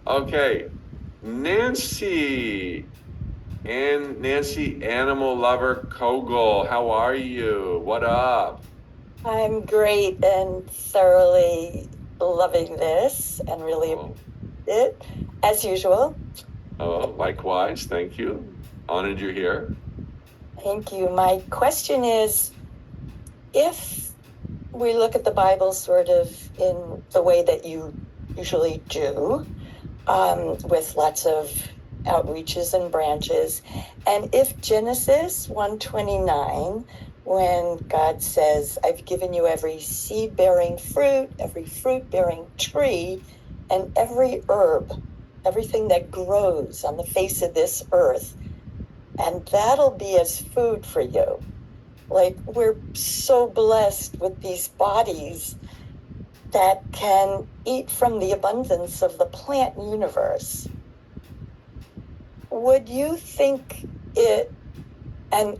Okay, Nancy, and Nancy, animal lover Kogel, how are you? What up? I'm great and thoroughly loving this and really Oh, it as usual. oh, likewise, thank you. Honored you're here. Thank you. My question is, if we look at the Bible sort of in the way that you usually do, with lots of outreaches and branches, and if Genesis 1:29, when God says, I've given you every seed-bearing fruit, every fruit-bearing tree, and every herb, everything that grows on the face of this earth, and that'll be as food for you. Like, we're so blessed with these bodies that can eat from the abundance of the plant universe. Would you think it and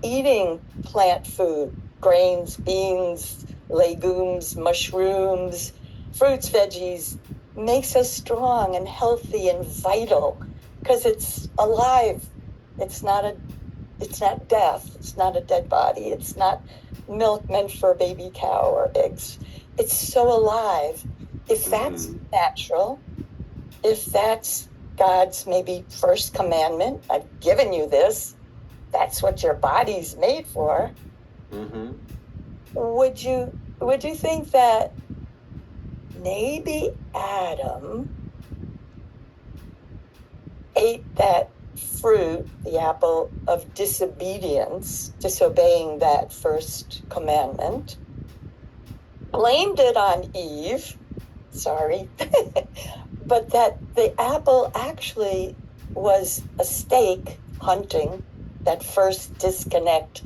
eating plant food, grains, beans, legumes, mushrooms, fruits, veggies, makes us strong and healthy and vital because it's alive. It's not death. It's not a dead body. It's not milk meant for a baby cow or eggs. It's so alive. If that's natural, if that's God's maybe first commandment, I've given you this, that's what your body's made for. Mm-hmm. Would you think that maybe Adam ate that fruit, the apple of disobedience, disobeying that first commandment, blamed it on Eve, sorry, but that the apple actually was a stake hunting, that first disconnect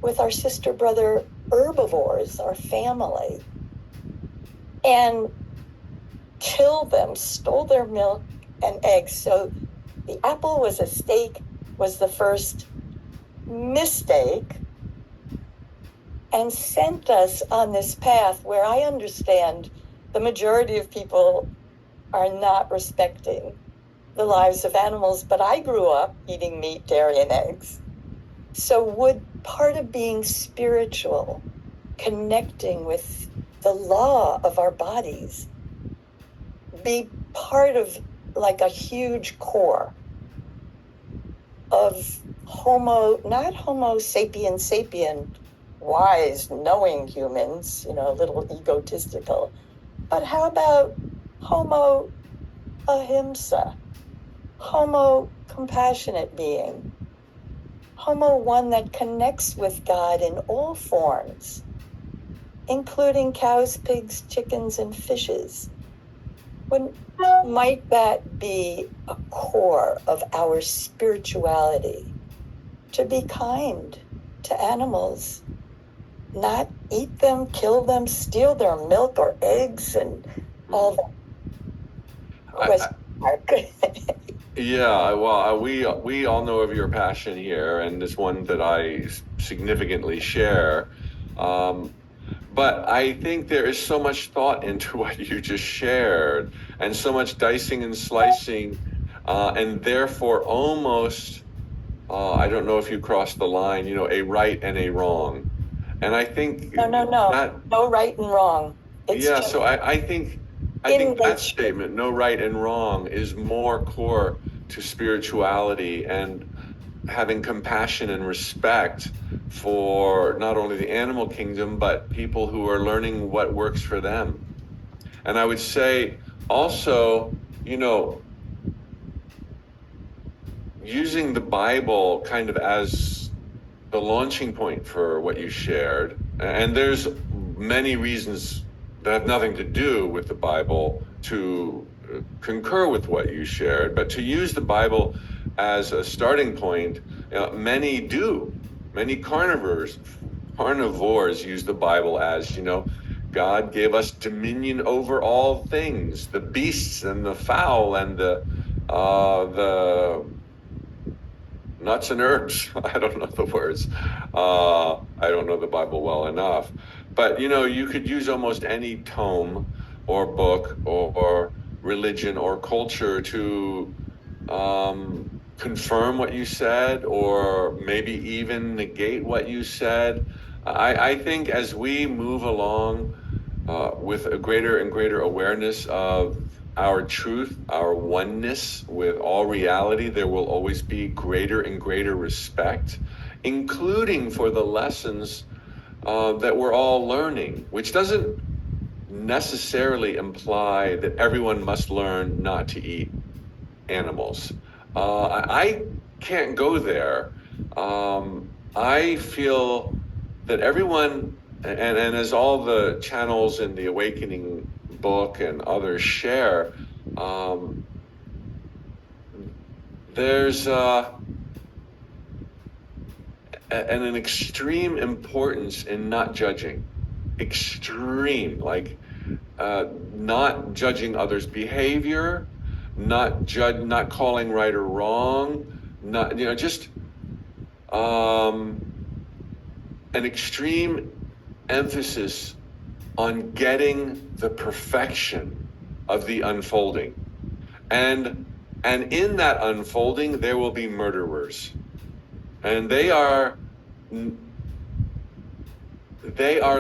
with our sister brother herbivores, our family, and killed them, stole their milk and eggs. So the apple was a stake, was the first mistake, and sent us on this path where I understand the majority of people are not respecting the lives of animals, but I grew up eating meat, dairy, and eggs. So would part of being spiritual, connecting with the law of our bodies, be part of like a huge core of not Homo sapien, wise, knowing humans, a little egotistical, but how about Homo ahimsa, Homo compassionate being, Homo one that connects with God in all forms, including cows, pigs, chickens, and fishes? Might that be a core of our spirituality? To be kind to animals, not eat them, kill them, steal their milk or eggs, and all that. Yeah, well, we all know of your passion here, and it's one that I significantly share. But I think there is so much thought into what you just shared, and so much dicing and slicing, and therefore almost, I don't know if you crossed the line, a right and a wrong. And I think no, no right and wrong. So I think that statement, no right and wrong, is more core to spirituality and having compassion and respect for not only the animal kingdom, but people who are learning what works for them. And I would say also, using the Bible kind of as the launching point for what you shared. And there's many reasons that have nothing to do with the Bible to concur with what you shared, but to use the Bible as a starting point, many do. Many carnivores use the Bible as, God gave us dominion over all things, the beasts and the fowl and the nuts and herbs. I don't know the words. I don't know the Bible well enough. But, you could use almost any tome or book or religion or culture to confirm what you said, or maybe even negate what you said. I think as we move along with a greater and greater awareness of our truth, our oneness with all reality, there will always be greater and greater respect, including for the lessons that we're all learning, which doesn't necessarily imply that everyone must learn not to eat animals. I can't go there. I feel that everyone, and as all the channels in the Awakening book and others share, there's an extreme importance in not judging. Extreme, like not judging others' behavior, not calling right or wrong, not just an extreme emphasis on getting the perfection of the unfolding, and in that unfolding there will be murderers, and they are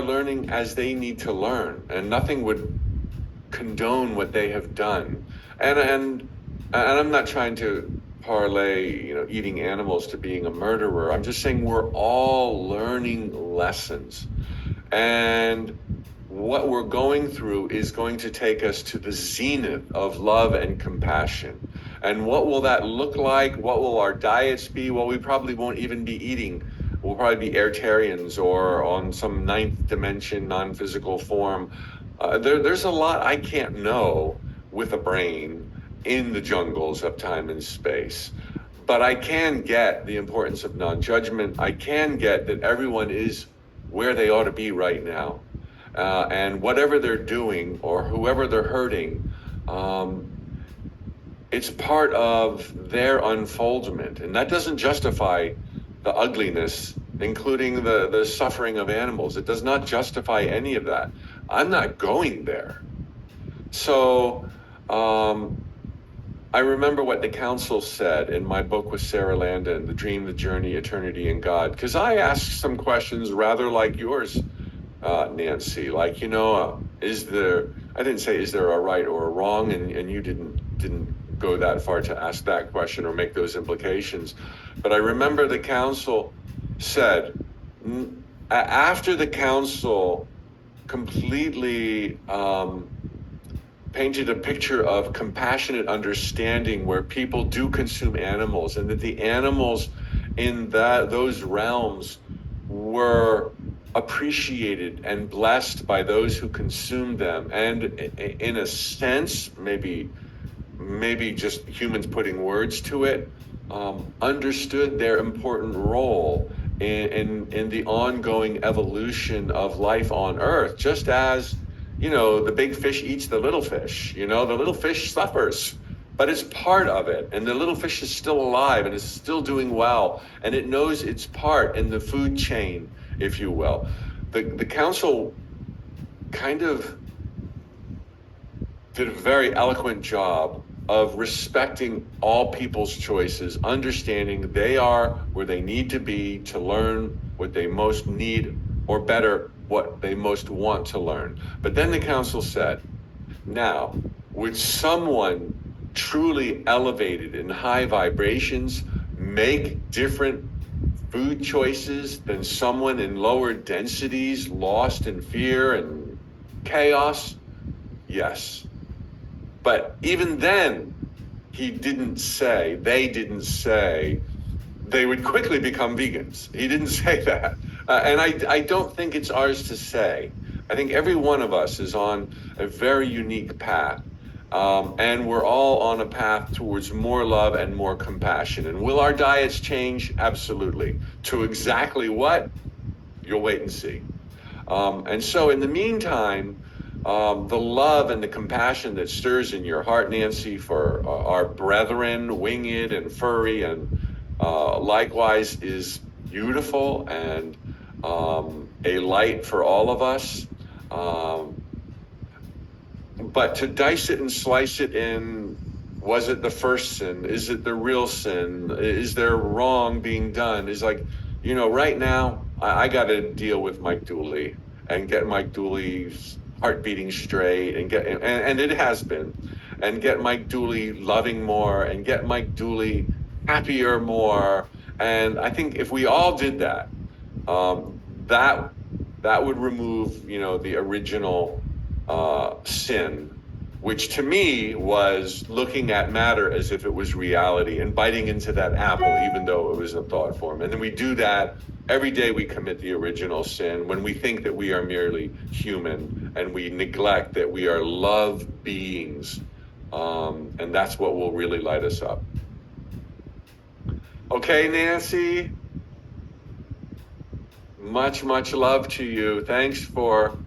learning as they need to learn, and nothing would condone what they have done. And I'm not trying to parlay, eating animals to being a murderer. I'm just saying we're all learning lessons, and what we're going through is going to take us to the zenith of love and compassion. And what will that look like? What will our diets be? Well, we probably won't even be eating. We'll probably be airtarians or on some ninth dimension, non-physical form. There's a lot I can't know with a brain in the jungles of time and space. But I can get the importance of non-judgment. I can get that everyone is where they ought to be right now. And whatever they're doing or whoever they're hurting, it's part of their unfoldment. And that doesn't justify the ugliness, including the suffering of animals. It does not justify any of that. I'm not going there. So I remember what the council said in my book with Sarah Landon, The Dream, the Journey, Eternity, and God, because I asked some questions rather like yours, Nancy, like, is there, I didn't say, is there a right or a wrong? And you didn't go that far to ask that question or make those implications. But I remember the council said, after the council completely painted a picture of compassionate understanding where people do consume animals, and that the animals in those realms were appreciated and blessed by those who consume them, and in a sense, maybe just humans putting words to it, understood their important role in the ongoing evolution of life on Earth, just as the big fish eats the little fish. The little fish suffers, but it's part of it, and the little fish is still alive and is still doing well, and it knows its part in the food chain, if you will. The council kind of did a very eloquent job of respecting all people's choices, understanding they are where they need to be to learn what they most need, or better, what they most want to learn. But then the council said, now, would someone truly elevated in high vibrations make different food choices than someone in lower densities, lost in fear and chaos? Yes. But even then, they didn't say they would quickly become vegans. He didn't say that. And I don't think it's ours to say. I think every one of us is on a very unique path. And we're all on a path towards more love and more compassion. And will our diets change? Absolutely. To exactly what? You'll wait and see. And so in the meantime, the love and the compassion that stirs in your heart, Nancy, for our brethren, winged and furry, and likewise is beautiful and a light for all of us. But to dice it and slice it in, was it the first sin? Is it the real sin? Is there wrong being done? Is like, right now, I got to deal with Mike Dooley and get Mike Dooley's heart beating straight and it has been, and get Mike Dooley loving more and get Mike Dooley happier more. And I think if we all did that, that would remove, the original sin, which to me was looking at matter as if it was reality and biting into that apple, even though it was a thought form. And then we do that every day. We commit the original sin when we think that we are merely human and we neglect that we are love beings. And that's what will really light us up. Okay, Nancy, much love to you. Thanks for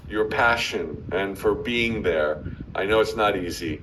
your passion and for being there. I know it's not easy.